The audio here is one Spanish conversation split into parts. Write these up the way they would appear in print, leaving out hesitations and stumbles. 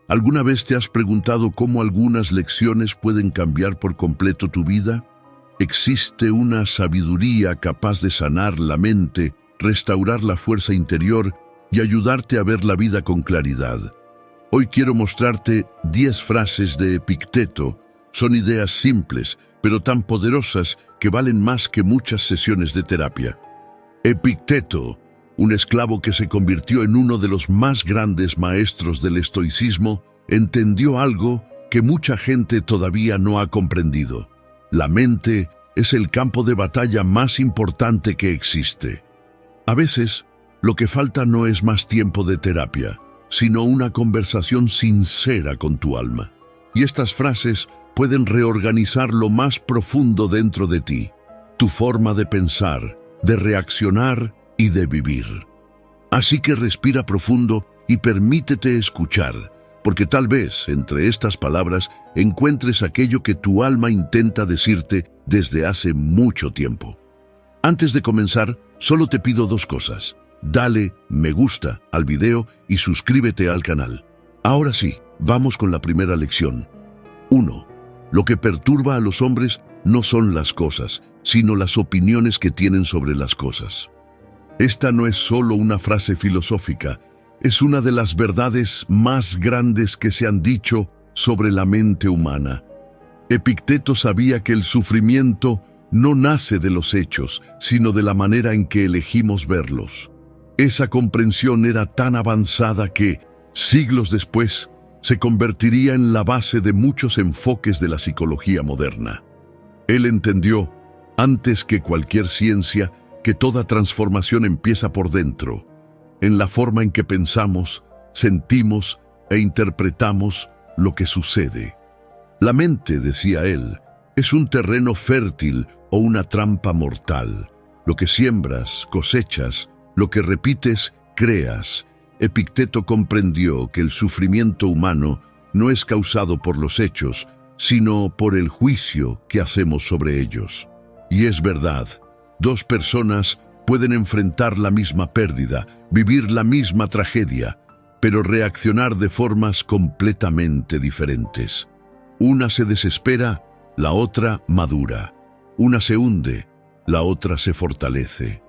¿Alguna vez te has preguntado cómo algunas lecciones pueden cambiar por completo tu vida? Existe una sabiduría capaz de sanar la mente, restaurar la fuerza interior y ayudarte a ver la vida con claridad. Hoy quiero mostrarte 10 frases de Epicteto. Son ideas simples, pero tan poderosas que valen más que muchas sesiones de terapia. Epicteto, un esclavo que se convirtió en uno de los más grandes maestros del estoicismo, entendió algo que mucha gente todavía no ha comprendido. La mente es el campo de batalla más importante que existe. A veces, lo que falta no es más tiempo de terapia, sino una conversación sincera con tu alma. Y estas frases pueden reorganizar lo más profundo dentro de ti, tu forma de pensar, de reaccionar y de vivir. Así que respira profundo y permítete escuchar, porque tal vez entre estas palabras encuentres aquello que tu alma intenta decirte desde hace mucho tiempo. Antes de comenzar, solo te pido 2 cosas. Dale me gusta al video y suscríbete al canal. Ahora sí, vamos con la primera lección. 1. Lo que perturba a los hombres no son las cosas, sino las opiniones que tienen sobre las cosas. Esta no es solo una frase filosófica, es una de las verdades más grandes que se han dicho sobre la mente humana. Epicteto sabía que el sufrimiento no nace de los hechos, sino de la manera en que elegimos verlos. Esa comprensión era tan avanzada que, siglos después, se convertiría en la base de muchos enfoques de la psicología moderna. Él entendió, antes que cualquier ciencia, que toda transformación empieza por dentro, en la forma en que pensamos, sentimos e interpretamos lo que sucede. La mente, decía él, es un terreno fértil o una trampa mortal. Lo que siembras, cosechas, lo que repites, creas. Epicteto comprendió que el sufrimiento humano no es causado por los hechos, sino por el juicio que hacemos sobre ellos. Y es verdad, 2 personas pueden enfrentar la misma pérdida, vivir la misma tragedia, pero reaccionar de formas completamente diferentes. Una se desespera, la otra madura. Una se hunde, la otra se fortalece.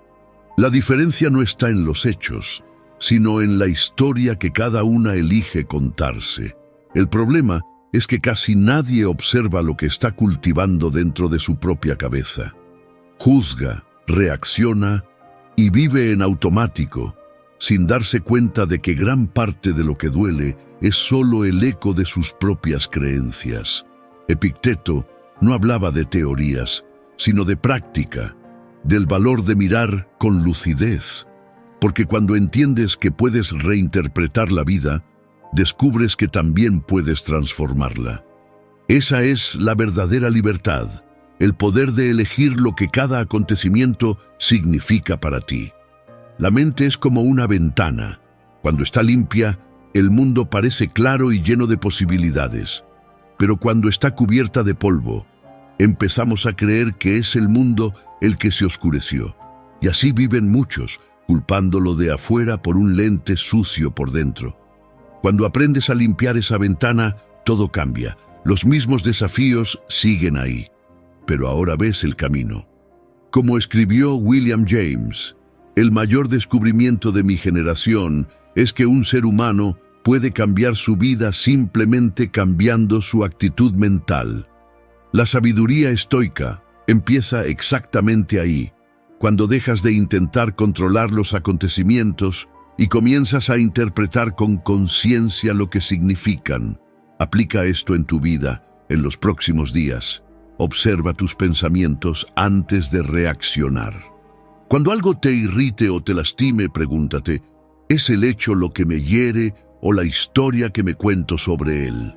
La diferencia no está en los hechos, sino en la historia que cada una elige contarse. El problema es que casi nadie observa lo que está cultivando dentro de su propia cabeza. Juzga, reacciona y vive en automático, sin darse cuenta de que gran parte de lo que duele es solo el eco de sus propias creencias. Epicteto no hablaba de teorías, sino de práctica, del valor de mirar con lucidez, porque cuando entiendes que puedes reinterpretar la vida, descubres que también puedes transformarla. Esa es la verdadera libertad, el poder de elegir lo que cada acontecimiento significa para ti. La mente es como una ventana. Cuando está limpia, el mundo parece claro y lleno de posibilidades. Pero cuando está cubierta de polvo, empezamos a creer que es el mundo el que se oscureció. Y así viven muchos, culpándolo de afuera por un lente sucio por dentro. Cuando aprendes a limpiar esa ventana, todo cambia. Los mismos desafíos siguen ahí, pero ahora ves el camino. Como escribió William James, el mayor descubrimiento de mi generación es que un ser humano puede cambiar su vida simplemente cambiando su actitud mental. La sabiduría estoica empieza exactamente ahí, cuando dejas de intentar controlar los acontecimientos y comienzas a interpretar con conciencia lo que significan. Aplica esto en tu vida en los próximos días. Observa tus pensamientos antes de reaccionar. Cuando algo te irrite o te lastime, pregúntate, ¿es el hecho lo que me hiere o la historia que me cuento sobre él?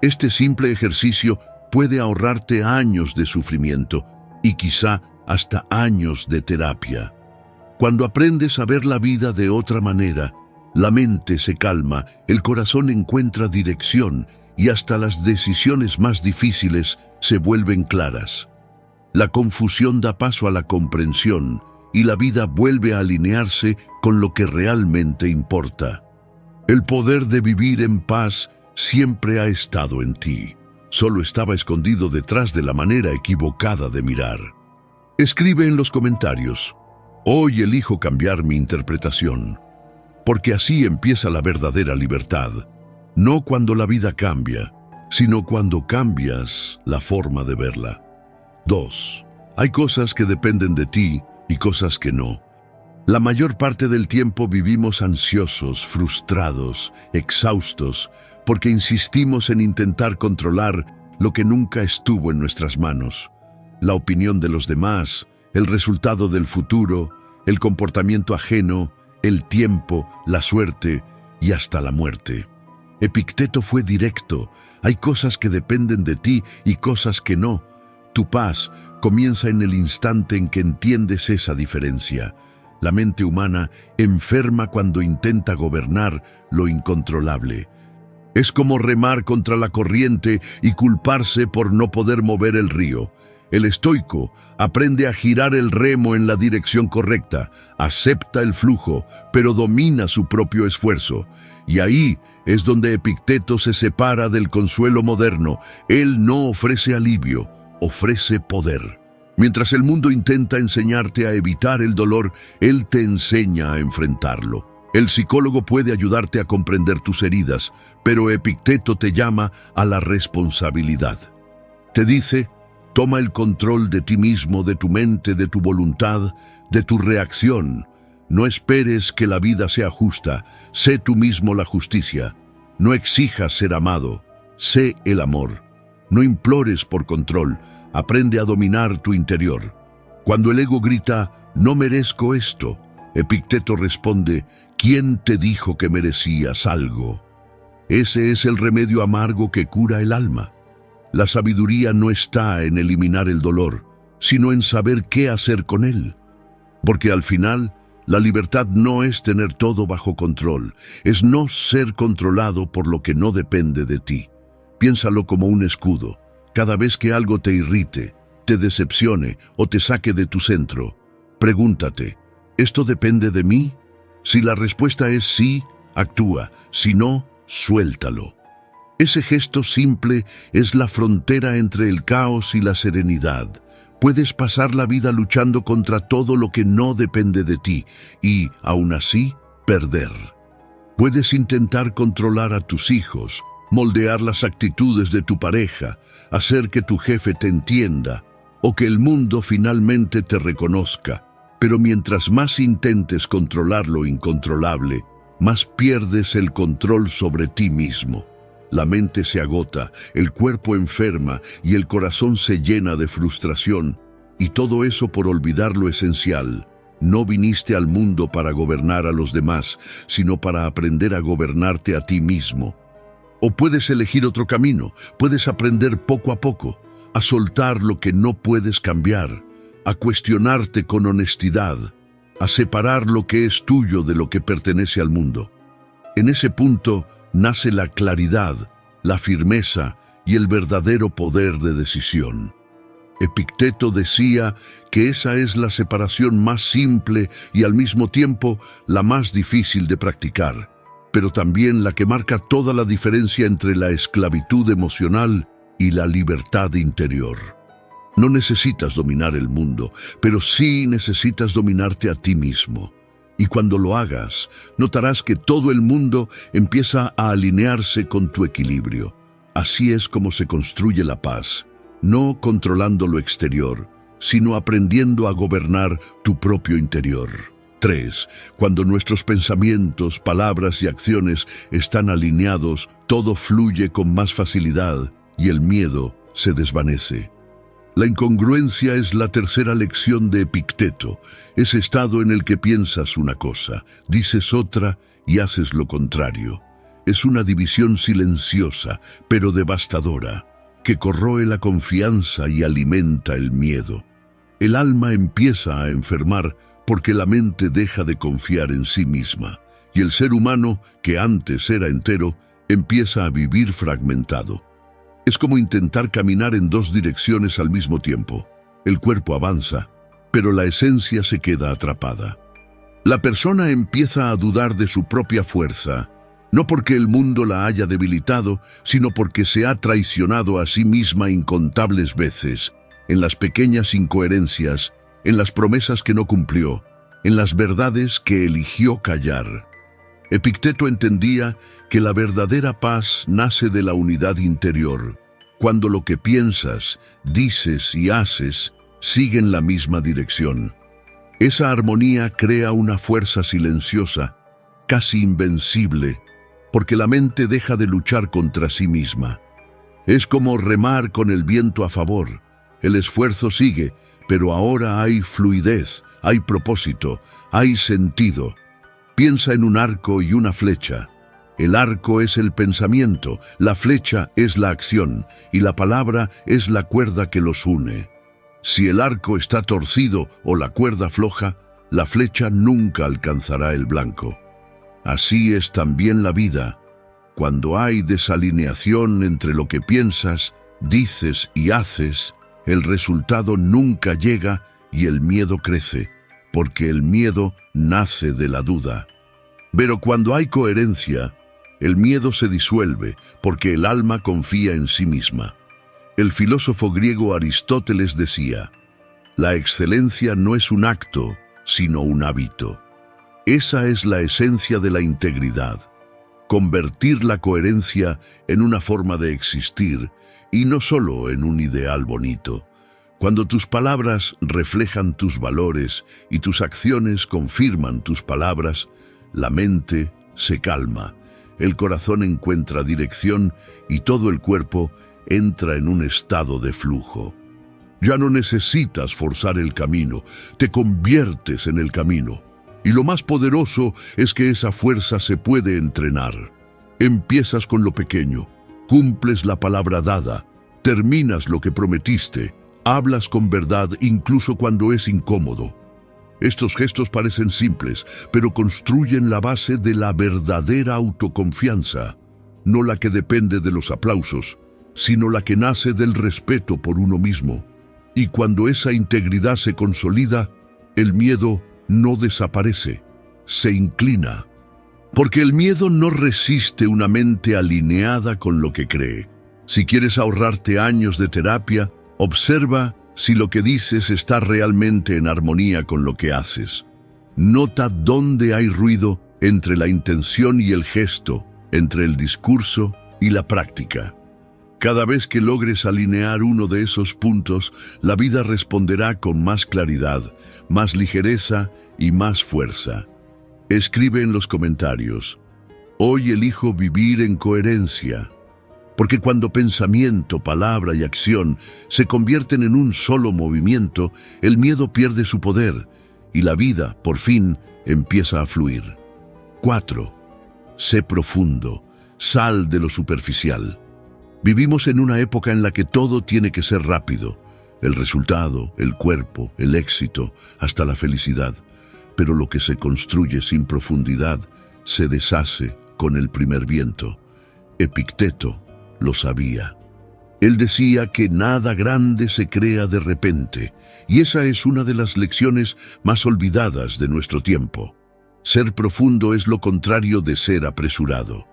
Este simple ejercicio puede ahorrarte años de sufrimiento y quizá hasta años de terapia. Cuando aprendes a ver la vida de otra manera, la mente se calma, el corazón encuentra dirección y hasta las decisiones más difíciles se vuelven claras. La confusión da paso a la comprensión y la vida vuelve a alinearse con lo que realmente importa. El poder de vivir en paz siempre ha estado en ti. Solo estaba escondido detrás de la manera equivocada de mirar. Escribe en los comentarios: hoy elijo cambiar mi interpretación, porque así empieza la verdadera libertad. No cuando la vida cambia, sino cuando cambias la forma de verla. 2. Hay cosas que dependen de ti y cosas que no. La mayor parte del tiempo vivimos ansiosos, frustrados, exhaustos, porque insistimos en intentar controlar lo que nunca estuvo en nuestras manos. La opinión de los demás, el resultado del futuro, el comportamiento ajeno, el tiempo, la suerte y hasta la muerte. Epicteto fue directo: hay cosas que dependen de ti y cosas que no. Tu paz comienza en el instante en que entiendes esa diferencia. La mente humana enferma cuando intenta gobernar lo incontrolable. Es como remar contra la corriente y culparse por no poder mover el río. El estoico aprende a girar el remo en la dirección correcta, acepta el flujo, pero domina su propio esfuerzo. Y ahí es donde Epicteto se separa del consuelo moderno. Él no ofrece alivio, ofrece poder. Mientras el mundo intenta enseñarte a evitar el dolor, él te enseña a enfrentarlo. El psicólogo puede ayudarte a comprender tus heridas, pero Epicteto te llama a la responsabilidad. Te dice: toma el control de ti mismo, de tu mente, de tu voluntad, de tu reacción. No esperes que la vida sea justa, sé tú mismo la justicia. No exijas ser amado, sé el amor. No implores por control, aprende a dominar tu interior. Cuando el ego grita: no merezco esto, Epicteto responde: ¿quién te dijo que merecías algo? Ese es el remedio amargo que cura el alma. La sabiduría no está en eliminar el dolor, sino en saber qué hacer con él. Porque al final, la libertad no es tener todo bajo control, es no ser controlado por lo que no depende de ti. Piénsalo como un escudo. Cada vez que algo te irrite, te decepcione o te saque de tu centro, pregúntate: ¿esto depende de mí? Si la respuesta es sí, actúa. Si no, suéltalo. Ese gesto simple es la frontera entre el caos y la serenidad. Puedes pasar la vida luchando contra todo lo que no depende de ti y, aún así, perder. Puedes intentar controlar a tus hijos, moldear las actitudes de tu pareja, hacer que tu jefe te entienda o que el mundo finalmente te reconozca. Pero mientras más intentes controlar lo incontrolable, más pierdes el control sobre ti mismo. La mente se agota, el cuerpo enferma y el corazón se llena de frustración. Y todo eso por olvidar lo esencial. No viniste al mundo para gobernar a los demás, sino para aprender a gobernarte a ti mismo. O puedes elegir otro camino, puedes aprender poco a poco, a soltar lo que no puedes cambiar, a cuestionarte con honestidad, a separar lo que es tuyo de lo que pertenece al mundo. En ese punto nace la claridad, la firmeza y el verdadero poder de decisión. Epicteto decía que esa es la separación más simple y al mismo tiempo la más difícil de practicar, pero también la que marca toda la diferencia entre la esclavitud emocional y la libertad interior. No necesitas dominar el mundo, pero sí necesitas dominarte a ti mismo. Y cuando lo hagas, notarás que todo el mundo empieza a alinearse con tu equilibrio. Así es como se construye la paz, no controlando lo exterior, sino aprendiendo a gobernar tu propio interior. 3. Cuando nuestros pensamientos, palabras y acciones están alineados, todo fluye con más facilidad y el miedo se desvanece. La incongruencia es la tercera lección de Epicteto, ese estado en el que piensas una cosa, dices otra y haces lo contrario. Es una división silenciosa, pero devastadora, que corroe la confianza y alimenta el miedo. El alma empieza a enfermar porque la mente deja de confiar en sí misma, y el ser humano, que antes era entero, empieza a vivir fragmentado. Es como intentar caminar en dos direcciones al mismo tiempo. El cuerpo avanza, pero la esencia se queda atrapada. La persona empieza a dudar de su propia fuerza, no porque el mundo la haya debilitado, sino porque se ha traicionado a sí misma incontables veces, en las pequeñas incoherencias, en las promesas que no cumplió, en las verdades que eligió callar. Epicteto entendía que la verdadera paz nace de la unidad interior, cuando lo que piensas, dices y haces siguen la misma dirección. Esa armonía crea una fuerza silenciosa, casi invencible, porque la mente deja de luchar contra sí misma. Es como remar con el viento a favor. El esfuerzo sigue, pero ahora hay fluidez, hay propósito, hay sentido. Piensa en un arco y una flecha. El arco es el pensamiento, la flecha es la acción y la palabra es la cuerda que los une. Si el arco está torcido o la cuerda floja, la flecha nunca alcanzará el blanco. Así es también la vida. Cuando hay desalineación entre lo que piensas, dices y haces, el resultado nunca llega y el miedo crece, porque el miedo nace de la duda. Pero cuando hay coherencia, el miedo se disuelve, porque el alma confía en sí misma. El filósofo griego Aristóteles decía: la excelencia no es un acto, sino un hábito. Esa es la esencia de la integridad. Convertir la coherencia en una forma de existir y no solo en un ideal bonito. Cuando tus palabras reflejan tus valores y tus acciones confirman tus palabras, la mente se calma, el corazón encuentra dirección y todo el cuerpo entra en un estado de flujo. Ya no necesitas forzar el camino, te conviertes en el camino. Y lo más poderoso es que esa fuerza se puede entrenar. Empiezas con lo pequeño, cumples la palabra dada, terminas lo que prometiste, hablas con verdad incluso cuando es incómodo. Estos gestos parecen simples, pero construyen la base de la verdadera autoconfianza, no la que depende de los aplausos, sino la que nace del respeto por uno mismo. Y cuando esa integridad se consolida, el miedo no desaparece, se inclina. Porque el miedo no resiste una mente alineada con lo que cree. Si quieres ahorrarte años de terapia, observa si lo que dices está realmente en armonía con lo que haces. Nota dónde hay ruido entre la intención y el gesto, entre el discurso y la práctica. Cada vez que logres alinear uno de esos puntos, la vida responderá con más claridad, más ligereza y más fuerza. Escribe en los comentarios: hoy elijo vivir en coherencia. Porque cuando pensamiento, palabra y acción se convierten en un solo movimiento, el miedo pierde su poder y la vida, por fin, empieza a fluir. 4. Sé profundo, sal de lo superficial. Vivimos en una época en la que todo tiene que ser rápido. El resultado, el cuerpo, el éxito, hasta la felicidad. Pero lo que se construye sin profundidad se deshace con el primer viento. Epicteto lo sabía. Él decía que nada grande se crea de repente, y esa es una de las lecciones más olvidadas de nuestro tiempo. Ser profundo es lo contrario de ser apresurado.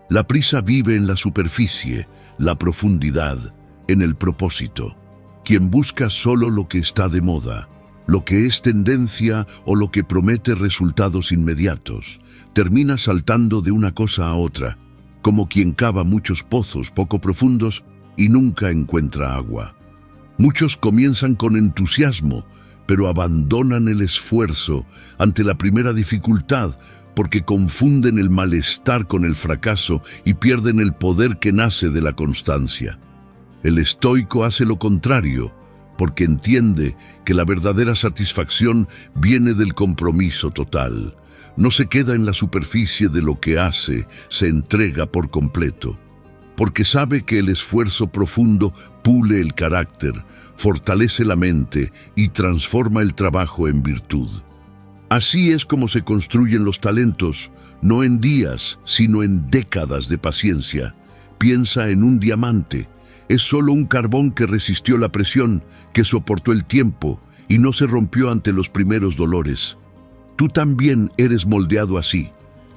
La prisa vive en la superficie, la profundidad en el propósito. Quien busca solo lo que está de moda, lo que es tendencia o lo que promete resultados inmediatos, termina saltando de una cosa a otra, como quien cava muchos pozos poco profundos y nunca encuentra agua. Muchos comienzan con entusiasmo, pero abandonan el esfuerzo ante la primera dificultad porque confunden el malestar con el fracaso y pierden el poder que nace de la constancia. El estoico hace lo contrario, porque entiende que la verdadera satisfacción viene del compromiso total. No se queda en la superficie de lo que hace, se entrega por completo. Porque sabe que el esfuerzo profundo pule el carácter, fortalece la mente y transforma el trabajo en virtud. Así es como se construyen los talentos, no en días, sino en décadas de paciencia. Piensa en un diamante. Es solo un carbón que resistió la presión, que soportó el tiempo y no se rompió ante los primeros dolores. Tú también eres moldeado así.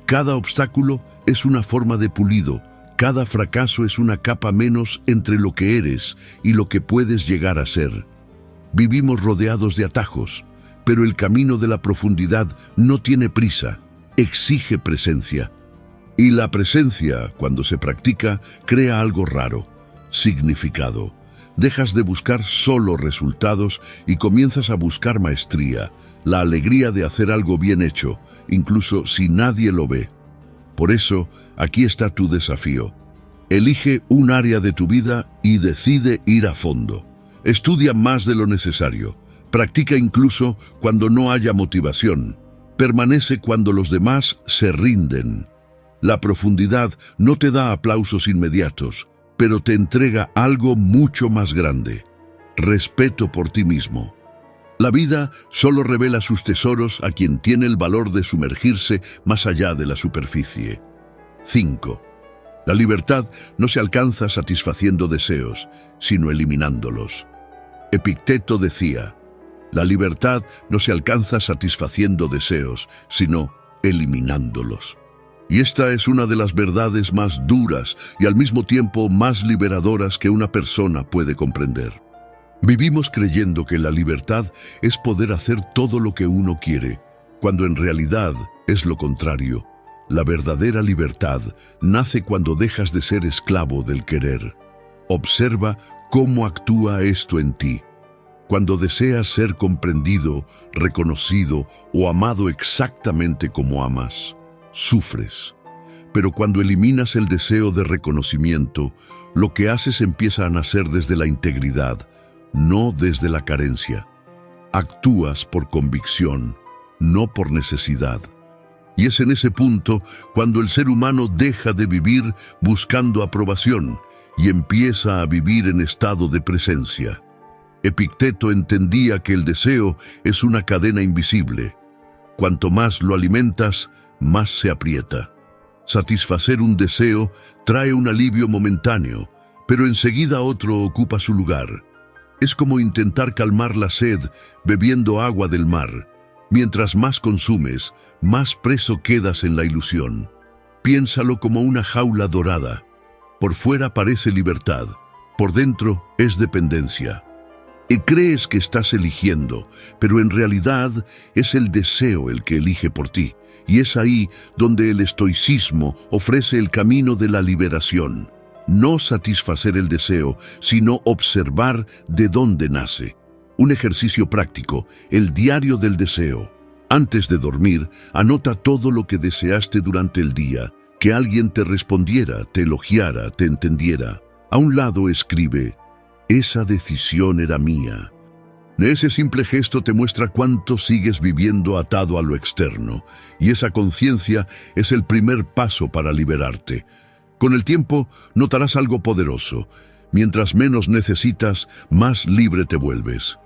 Cada obstáculo es una forma de pulido, cada fracaso es una capa menos entre lo que eres y lo que puedes llegar a ser. Vivimos rodeados de atajos, pero el camino de la profundidad no tiene prisa, exige presencia. Y la presencia, cuando se practica, crea algo raro, significado. Dejas de buscar solo resultados y comienzas a buscar maestría, la alegría de hacer algo bien hecho, incluso si nadie lo ve. Por eso, aquí está tu desafío. Elige un área de tu vida y decide ir a fondo. Estudia más de lo necesario. Practica incluso cuando no haya motivación. Permanece cuando los demás se rinden. La profundidad no te da aplausos inmediatos, pero te entrega algo mucho más grande: respeto por ti mismo. La vida solo revela sus tesoros a quien tiene el valor de sumergirse más allá de la superficie. 5. La libertad no se alcanza satisfaciendo deseos, sino eliminándolos. Epicteto decía: la libertad no se alcanza satisfaciendo deseos, sino eliminándolos. Y esta es una de las verdades más duras y al mismo tiempo más liberadoras que una persona puede comprender. Vivimos creyendo que la libertad es poder hacer todo lo que uno quiere, cuando en realidad es lo contrario. La verdadera libertad nace cuando dejas de ser esclavo del querer. Observa cómo actúa esto en ti. Cuando deseas ser comprendido, reconocido o amado exactamente como amas, sufres. Pero cuando eliminas el deseo de reconocimiento, lo que haces empieza a nacer desde la integridad, no desde la carencia. Actúas por convicción, no por necesidad. Y es en ese punto cuando el ser humano deja de vivir buscando aprobación y empieza a vivir en estado de presencia. Epicteto entendía que el deseo es una cadena invisible. Cuanto más lo alimentas, más se aprieta. Satisfacer un deseo trae un alivio momentáneo, pero enseguida otro ocupa su lugar. Es como intentar calmar la sed bebiendo agua del mar. Mientras más consumes, más preso quedas en la ilusión. Piénsalo como una jaula dorada. Por fuera parece libertad, por dentro es dependencia. Y crees que estás eligiendo, pero en realidad es el deseo el que elige por ti. Y es ahí donde el estoicismo ofrece el camino de la liberación. No satisfacer el deseo, sino observar de dónde nace. Un ejercicio práctico, el diario del deseo. Antes de dormir, anota todo lo que deseaste durante el día. Que alguien te respondiera, te elogiara, te entendiera. A un lado escribe: esa decisión era mía. Ese simple gesto te muestra cuánto sigues viviendo atado a lo externo, y esa conciencia es el primer paso para liberarte. Con el tiempo notarás algo poderoso. Mientras menos necesitas, más libre te vuelves.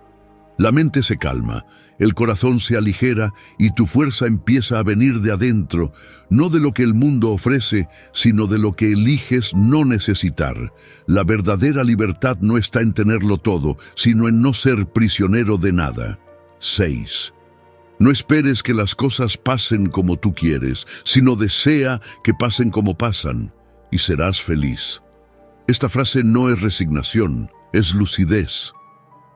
La mente se calma, el corazón se aligera y tu fuerza empieza a venir de adentro, no de lo que el mundo ofrece, sino de lo que eliges no necesitar. La verdadera libertad no está en tenerlo todo, sino en no ser prisionero de nada. 6. No esperes que las cosas pasen como tú quieres, sino desea que pasen como pasan, y serás feliz. Esta frase no es resignación, es lucidez.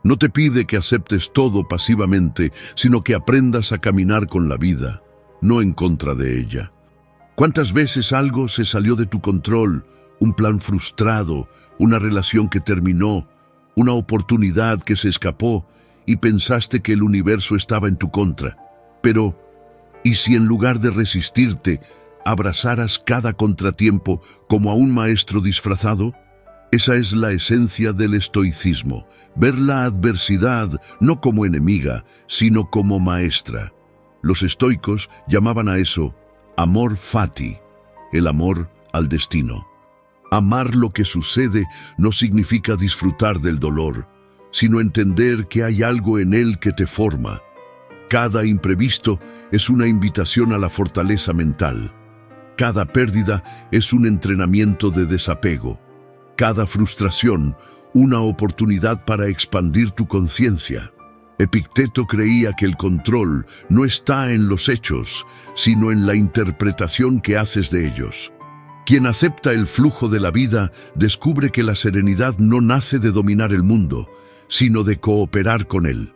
No te pide que aceptes todo pasivamente, sino que aprendas a caminar con la vida, no en contra de ella. ¿Cuántas veces algo se salió de tu control? Un plan frustrado, una relación que terminó, una oportunidad que se escapó y pensaste que el universo estaba en tu contra. Pero, ¿y si en lugar de resistirte, abrazaras cada contratiempo como a un maestro disfrazado? Esa es la esencia del estoicismo, ver la adversidad no como enemiga, sino como maestra. Los estoicos llamaban a eso amor fati, el amor al destino. Amar lo que sucede no significa disfrutar del dolor, sino entender que hay algo en él que te forma. Cada imprevisto es una invitación a la fortaleza mental. Cada pérdida es un entrenamiento de desapego. Cada frustración, una oportunidad para expandir tu conciencia. Epicteto creía que el control no está en los hechos, sino en la interpretación que haces de ellos. Quien acepta el flujo de la vida descubre que la serenidad no nace de dominar el mundo, sino de cooperar con él.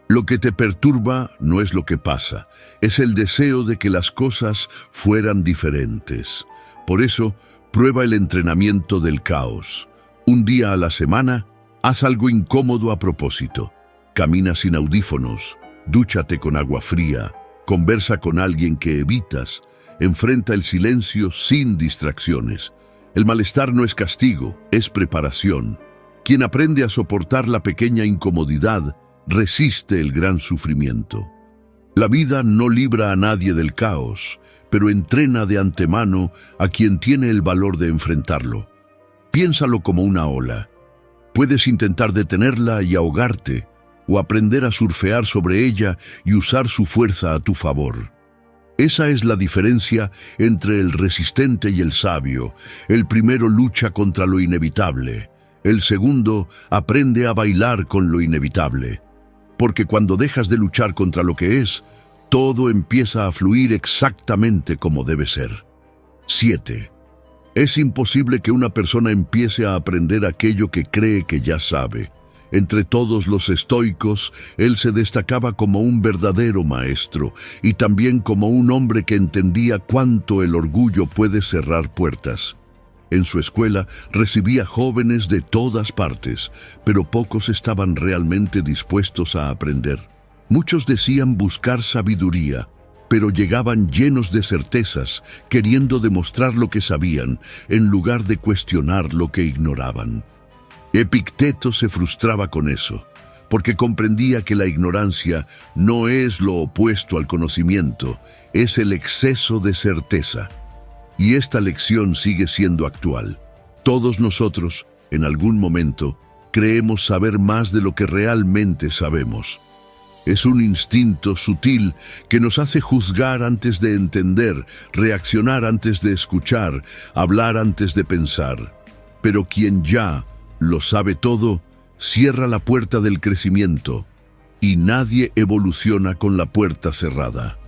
Lo que te perturba no es lo que pasa, es el deseo de que las cosas fueran diferentes. Por eso, prueba el entrenamiento del caos. Un día a la semana, haz algo incómodo a propósito. Camina sin audífonos, dúchate con agua fría, conversa con alguien que evitas, enfrenta el silencio sin distracciones. El malestar no es castigo, es preparación. Quien aprende a soportar la pequeña incomodidad, resiste el gran sufrimiento. La vida no libra a nadie del caos, pero entrena de antemano a quien tiene el valor de enfrentarlo. Piénsalo como una ola. Puedes intentar detenerla y ahogarte, o aprender a surfear sobre ella y usar su fuerza a tu favor. Esa es la diferencia entre el resistente y el sabio. El primero lucha contra lo inevitable. El segundo aprende a bailar con lo inevitable. Porque cuando dejas de luchar contra lo que es, todo empieza a fluir exactamente como debe ser. 7. Es imposible que una persona empiece a aprender aquello que cree que ya sabe. Entre todos los estoicos, él se destacaba como un verdadero maestro y también como un hombre que entendía cuánto el orgullo puede cerrar puertas. En su escuela recibía jóvenes de todas partes, pero pocos estaban realmente dispuestos a aprender. Muchos decían buscar sabiduría, pero llegaban llenos de certezas, queriendo demostrar lo que sabían, en lugar de cuestionar lo que ignoraban. Epicteto se frustraba con eso, porque comprendía que la ignorancia no es lo opuesto al conocimiento, es el exceso de certeza. Y esta lección sigue siendo actual. Todos nosotros, en algún momento, creemos saber más de lo que realmente sabemos. Es un instinto sutil que nos hace juzgar antes de entender, reaccionar antes de escuchar, hablar antes de pensar. Pero quien ya lo sabe todo, cierra la puerta del crecimiento, y nadie evoluciona con la puerta cerrada.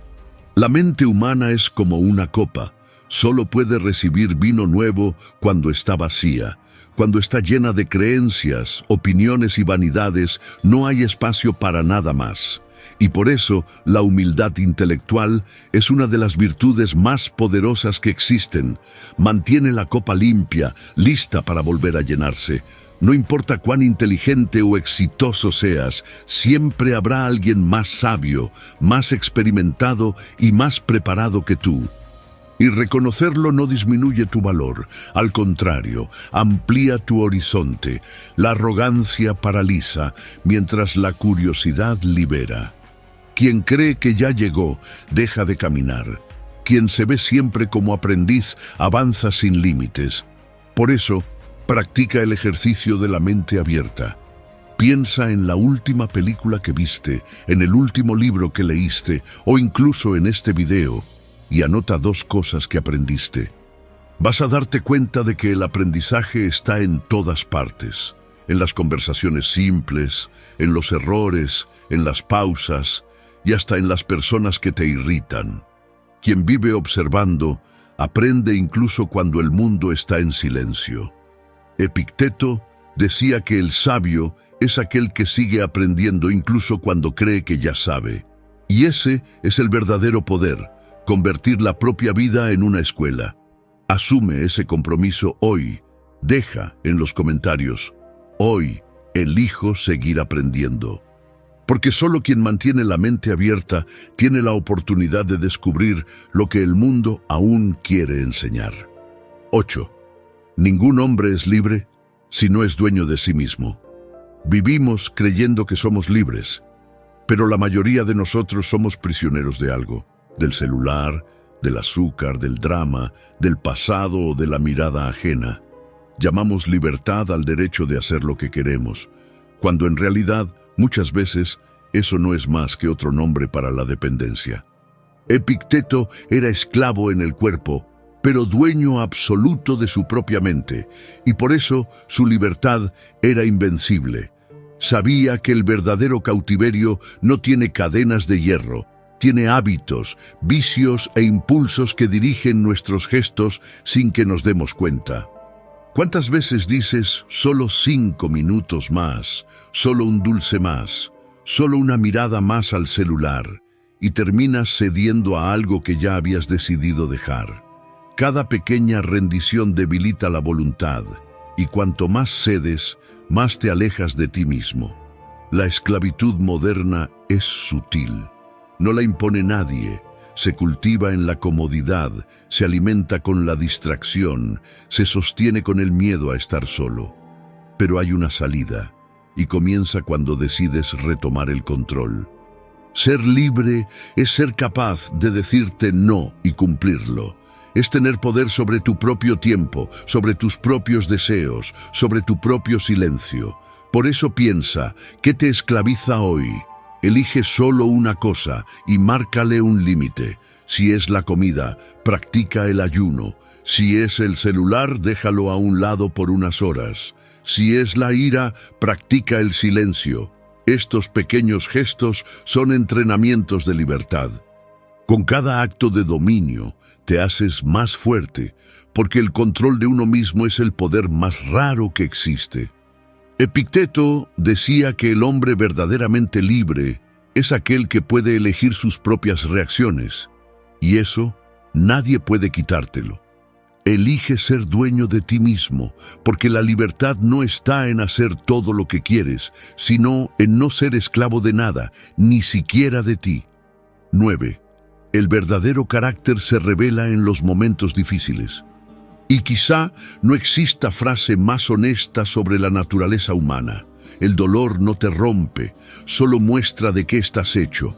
La mente humana es como una copa. Solo puede recibir vino nuevo cuando está vacía. Cuando está llena de creencias, opiniones y vanidades, no hay espacio para nada más. Y por eso, la humildad intelectual es una de las virtudes más poderosas que existen. Mantiene la copa limpia, lista para volver a llenarse. No importa cuán inteligente o exitoso seas, siempre habrá alguien más sabio, más experimentado y más preparado que tú. Y reconocerlo no disminuye tu valor, al contrario, amplía tu horizonte. La arrogancia paraliza, mientras la curiosidad libera. Quien cree que ya llegó, deja de caminar. Quien se ve siempre como aprendiz, avanza sin límites. Por eso, practica el ejercicio de la mente abierta. Piensa en la última película que viste, en el último libro que leíste, o incluso en este video, y anota 2 cosas que aprendiste. Vas a darte cuenta de que el aprendizaje está en todas partes, en las conversaciones simples, en los errores, en las pausas y hasta en las personas que te irritan. Quien vive observando, aprende incluso cuando el mundo está en silencio. Epicteto decía que el sabio es aquel que sigue aprendiendo incluso cuando cree que ya sabe. Y ese es el verdadero poder. Convertir la propia vida en una escuela. Asume ese compromiso hoy. Deja en los comentarios: hoy elijo seguir aprendiendo. Porque solo quien mantiene la mente abierta tiene la oportunidad de descubrir lo que el mundo aún quiere enseñar. 8. Ningún hombre es libre si no es dueño de sí mismo. Vivimos creyendo que somos libres, pero la mayoría de nosotros somos prisioneros de algo. Del celular, del azúcar, del drama, del pasado o de la mirada ajena. Llamamos libertad al derecho de hacer lo que queremos, cuando en realidad, muchas veces, eso no es más que otro nombre para la dependencia. Epicteto era esclavo en el cuerpo, pero dueño absoluto de su propia mente, y por eso su libertad era invencible. Sabía que el verdadero cautiverio no tiene cadenas de hierro, tiene hábitos, vicios e impulsos que dirigen nuestros gestos sin que nos demos cuenta. ¿Cuántas veces dices solo 5 minutos más, solo un dulce más, solo una mirada más al celular, y terminas cediendo a algo que ya habías decidido dejar? Cada pequeña rendición debilita la voluntad, y cuanto más cedes, más te alejas de ti mismo. La esclavitud moderna es sutil. No la impone nadie. Se cultiva en la comodidad, se alimenta con la distracción, se sostiene con el miedo a estar solo. Pero hay una salida, y comienza cuando decides retomar el control. Ser libre es ser capaz de decirte no y cumplirlo. Es tener poder sobre tu propio tiempo, sobre tus propios deseos, sobre tu propio silencio. Por eso piensa, ¿qué te esclaviza hoy? Elige solo una cosa y márcale un límite. Si es la comida, practica el ayuno. Si es el celular, déjalo a un lado por unas horas. Si es la ira, practica el silencio. Estos pequeños gestos son entrenamientos de libertad. Con cada acto de dominio, te haces más fuerte, porque el control de uno mismo es el poder más raro que existe. Epicteto decía que el hombre verdaderamente libre es aquel que puede elegir sus propias reacciones, y eso nadie puede quitártelo. Elige ser dueño de ti mismo, porque la libertad no está en hacer todo lo que quieres, sino en no ser esclavo de nada, ni siquiera de ti. 9. El verdadero carácter se revela en los momentos difíciles. Y quizá no exista frase más honesta sobre la naturaleza humana. El dolor no te rompe, solo muestra de qué estás hecho.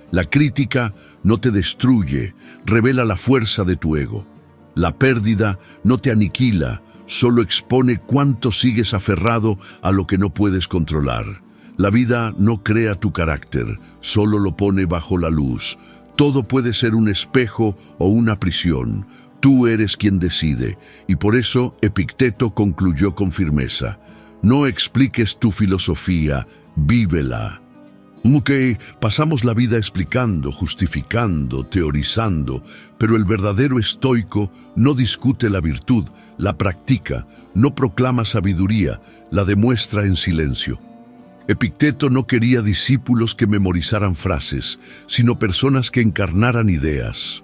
La crítica no te destruye, revela la fuerza de tu ego. La pérdida no te aniquila, solo expone cuánto sigues aferrado a lo que no puedes controlar. La vida no crea tu carácter, solo lo pone bajo la luz. Todo puede ser un espejo o una prisión. Tú eres quien decide, y por eso Epicteto concluyó con firmeza: no expliques tu filosofía, vívela. Que pasamos la vida explicando, justificando, teorizando, pero el verdadero estoico no discute la virtud, la practica, no proclama sabiduría, la demuestra en silencio. Epicteto no quería discípulos que memorizaran frases, sino personas que encarnaran ideas.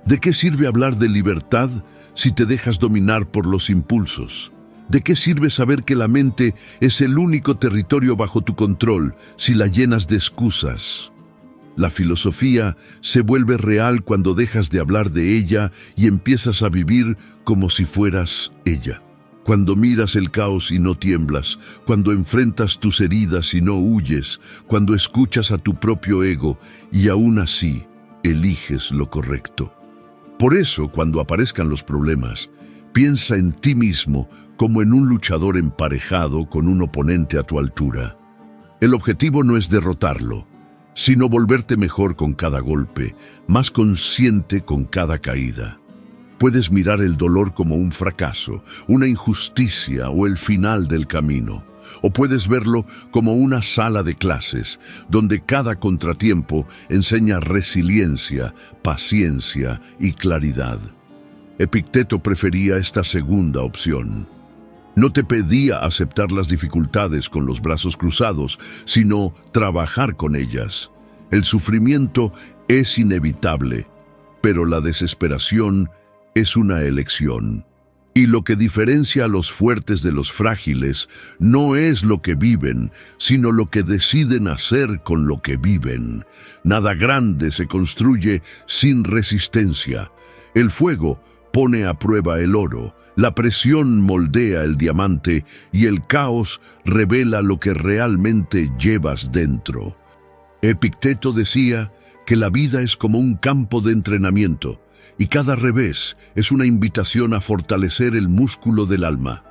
¿De qué sirve hablar de libertad si te dejas dominar por los impulsos? ¿De qué sirve saber que la mente es el único territorio bajo tu control si la llenas de excusas? La filosofía se vuelve real cuando dejas de hablar de ella y empiezas a vivir como si fueras ella. Cuando miras el caos y no tiemblas, cuando enfrentas tus heridas y no huyes, cuando escuchas a tu propio ego y aún así eliges lo correcto. Por eso, cuando aparezcan los problemas, piensa en ti mismo como en un luchador emparejado con un oponente a tu altura. El objetivo no es derrotarlo, sino volverte mejor con cada golpe, más consciente con cada caída. Puedes mirar el dolor como un fracaso, una injusticia o el final del camino. O puedes verlo como una sala de clases, donde cada contratiempo enseña resiliencia, paciencia y claridad. Epicteto prefería esta segunda opción. No te pedía aceptar las dificultades con los brazos cruzados, sino trabajar con ellas. El sufrimiento es inevitable, pero la desesperación es una elección. Y lo que diferencia a los fuertes de los frágiles no es lo que viven, sino lo que deciden hacer con lo que viven. Nada grande se construye sin resistencia. El fuego pone a prueba el oro, la presión moldea el diamante y el caos revela lo que realmente llevas dentro. Epicteto decía que la vida es como un campo de entrenamiento, y cada revés es una invitación a fortalecer el músculo del alma.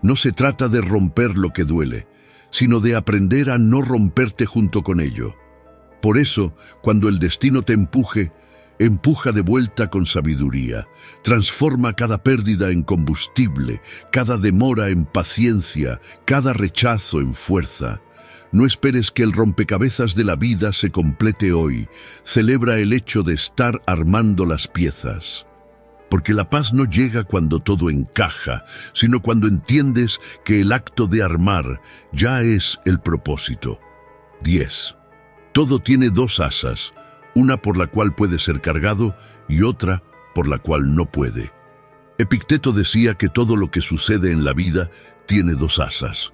No se trata de romper lo que duele, sino de aprender a no romperte junto con ello. Por eso, cuando el destino te empuje, empuja de vuelta con sabiduría. Transforma cada pérdida en combustible, cada demora en paciencia, cada rechazo en fuerza. No esperes que el rompecabezas de la vida se complete hoy. Celebra el hecho de estar armando las piezas. Porque la paz no llega cuando todo encaja, sino cuando entiendes que el acto de armar ya es el propósito. 10. Todo tiene dos asas, una por la cual puede ser cargado y otra por la cual no puede. Epicteto decía que todo lo que sucede en la vida tiene dos asas.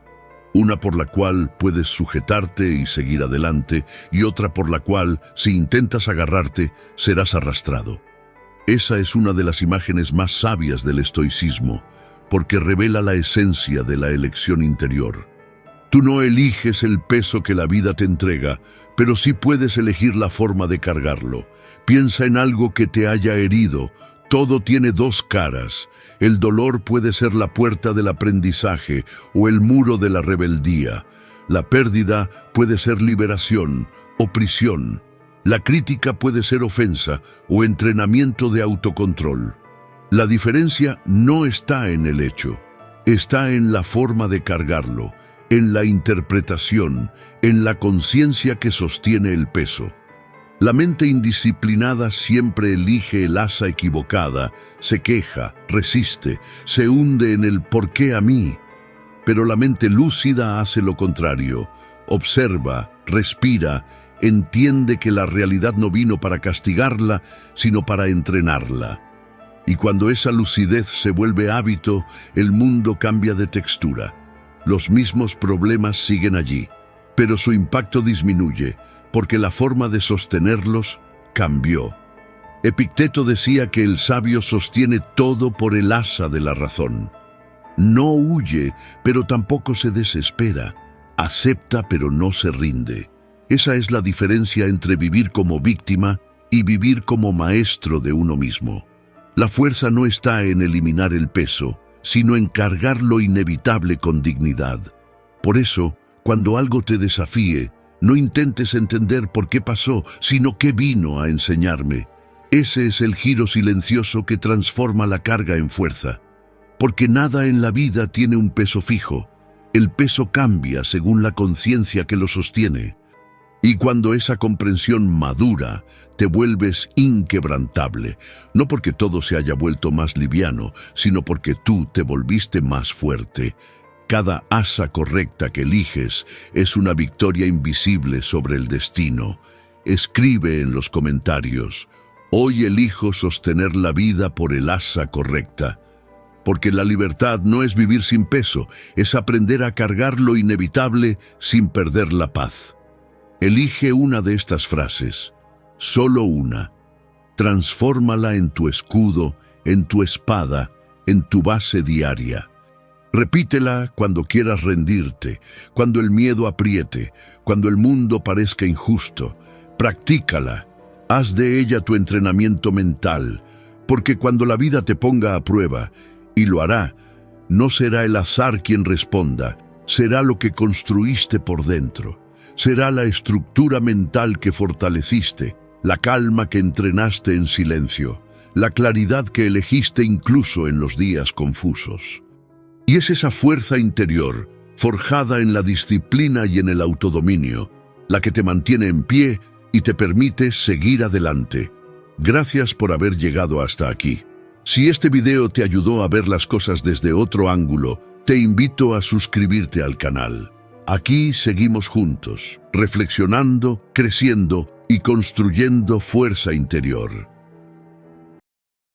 Una por la cual puedes sujetarte y seguir adelante, y otra por la cual, si intentas agarrarte, serás arrastrado. Esa es una de las imágenes más sabias del estoicismo, porque revela la esencia de la elección interior. Tú no eliges el peso que la vida te entrega, pero sí puedes elegir la forma de cargarlo. Piensa en algo que te haya herido. Todo tiene dos caras. El dolor puede ser la puerta del aprendizaje o el muro de la rebeldía. La pérdida puede ser liberación o prisión. La crítica puede ser ofensa o entrenamiento de autocontrol. La diferencia no está en el hecho, está en la forma de cargarlo, en la interpretación, en la conciencia que sostiene el peso. La mente indisciplinada siempre elige el asa equivocada, se queja, resiste, se hunde en el ¿por qué a mí? Pero la mente lúcida hace lo contrario, observa, respira, entiende que la realidad no vino para castigarla, sino para entrenarla. Y cuando esa lucidez se vuelve hábito, el mundo cambia de textura. Los mismos problemas siguen allí, pero su impacto disminuye, porque la forma de sostenerlos cambió. Epicteto decía que el sabio sostiene todo por el asa de la razón. No huye, pero tampoco se desespera. Acepta, pero no se rinde. Esa es la diferencia entre vivir como víctima y vivir como maestro de uno mismo. La fuerza no está en eliminar el peso, sino en cargar lo inevitable con dignidad. Por eso, cuando algo te desafíe, no intentes entender por qué pasó, sino qué vino a enseñarme. Ese es el giro silencioso que transforma la carga en fuerza. Porque nada en la vida tiene un peso fijo. El peso cambia según la conciencia que lo sostiene. Y cuando esa comprensión madura, te vuelves inquebrantable, no porque todo se haya vuelto más liviano, sino porque tú te volviste más fuerte. Cada asa correcta que eliges es una victoria invisible sobre el destino. Escribe en los comentarios: hoy elijo sostener la vida por el asa correcta. Porque la libertad no es vivir sin peso, es aprender a cargar lo inevitable sin perder la paz. Elige una de estas frases, solo una. Transfórmala en tu escudo, en tu espada, en tu base diaria. Repítela cuando quieras rendirte, cuando el miedo apriete, cuando el mundo parezca injusto. Practícala, haz de ella tu entrenamiento mental, porque cuando la vida te ponga a prueba, y lo hará, no será el azar quien responda, será lo que construiste por dentro. Será la estructura mental que fortaleciste, la calma que entrenaste en silencio, la claridad que elegiste incluso en los días confusos. Y es esa fuerza interior, forjada en la disciplina y en el autodominio, la que te mantiene en pie y te permite seguir adelante. Gracias por haber llegado hasta aquí. Si este video te ayudó a ver las cosas desde otro ángulo, te invito a suscribirte al canal. Aquí seguimos juntos, reflexionando, creciendo y construyendo fuerza interior.